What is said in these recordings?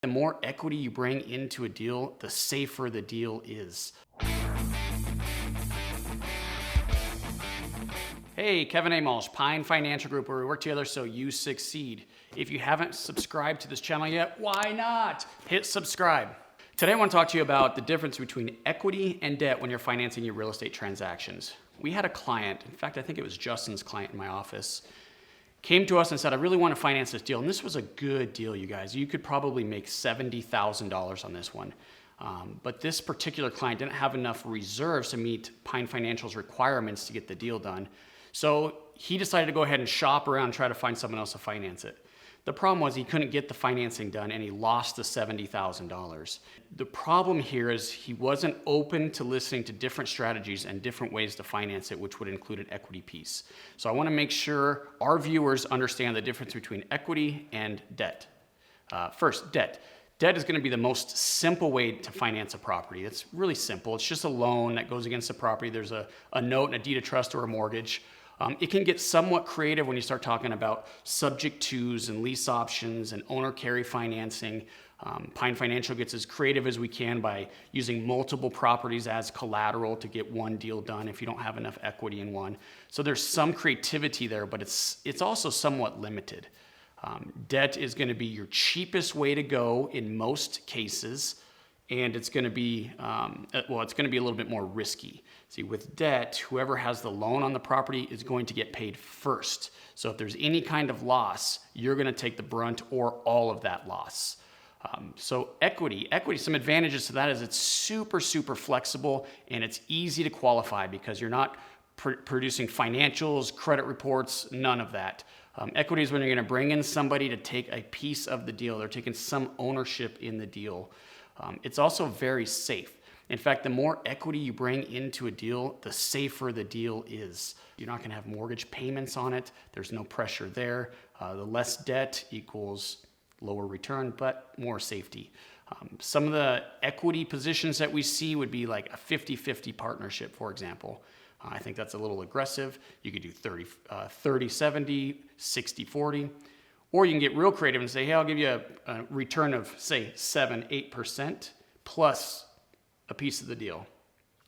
The more equity you bring into a deal, the safer the deal is. Hey, Kevin A. Malsh, Pine Financial Group, where we work together so you succeed. If you haven't subscribed to this channel yet, why not? Hit subscribe. Today I want to talk to you about the difference between equity and debt when you're financing your real estate transactions. We had a client, in fact, I think it was Justin's client in my office, came to us and said, I really want to finance this deal. And this was a good deal, you guys. You could probably make $70,000 on this one. But this particular client didn't have enough reserves to meet Pine Financial's requirements to get the deal done. So he decided to go ahead and shop around and try to find someone else to finance it. The problem was he couldn't get the financing done and he lost the $70,000. The problem here is he wasn't open to listening to different strategies and different ways to finance it, which would include an equity piece. So I want to make sure our viewers understand the difference between equity and debt. First, debt. Debt is going to be the most simple way to finance a property. It's really simple. It's just a loan that goes against the property. There's a note and a deed of trust or a mortgage. It can get somewhat creative when you start talking about subject tos and lease options and owner carry financing. Pine Financial gets as creative as we can by using multiple properties as collateral to get one deal done if you don't have enough equity in one. So there's some creativity there, but it's also somewhat limited. Debt is going to be your cheapest way to go in most cases, and it's going to be it's going to be a little bit more risky. See, with debt, whoever has the loan on the property is going to get paid first. So if there's any kind of loss, you're going to take the brunt or all of that loss. So equity, some advantages to that is it's super flexible and it's easy to qualify because you're not producing financials, credit reports, none of that. Equity is when you're going to bring in somebody to take a piece of the deal. They're taking some ownership in the deal. It's also very safe. In fact, the more equity you bring into a deal, the safer the deal is. You're not going to have mortgage payments on it. There's no pressure there. The less debt equals lower return, but more safety. Some of the equity positions that we see would be like a 50-50 partnership, for example. I think that's a little aggressive. You could do 30-70, 60-40. Or you can get real creative and say, hey, I'll give you a return of, say, 7-8% plus a piece of the deal.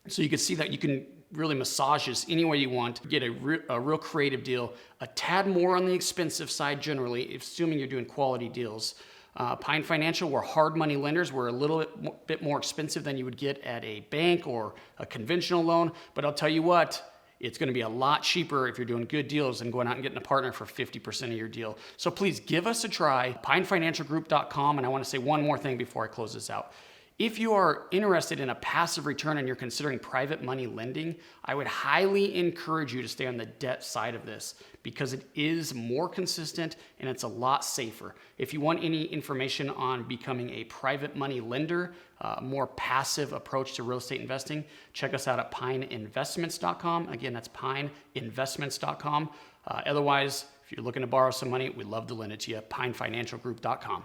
So you can see that you can really massage this any way you want, get a real creative deal, a tad more on the expensive side generally, assuming you're doing quality deals. Pine Financial, we're hard money lenders. We're a little bit more expensive than you would get at a bank or a conventional loan. But I'll tell you what, it's going to be a lot cheaper if you're doing good deals than going out and getting a partner for 50% of your deal. So please give us a try, pinefinancialgroup.com. And I want to say one more thing before I close this out. If you are interested in a passive return and you're considering private money lending, I would highly encourage you to stay on the debt side of this because it is more consistent and it's a lot safer. If you want any information on becoming a private money lender, a more passive approach to real estate investing, check us out at pineinvestments.com. Again, that's pineinvestments.com. Otherwise, if you're looking to borrow some money, we'd love to lend it to you at pinefinancialgroup.com.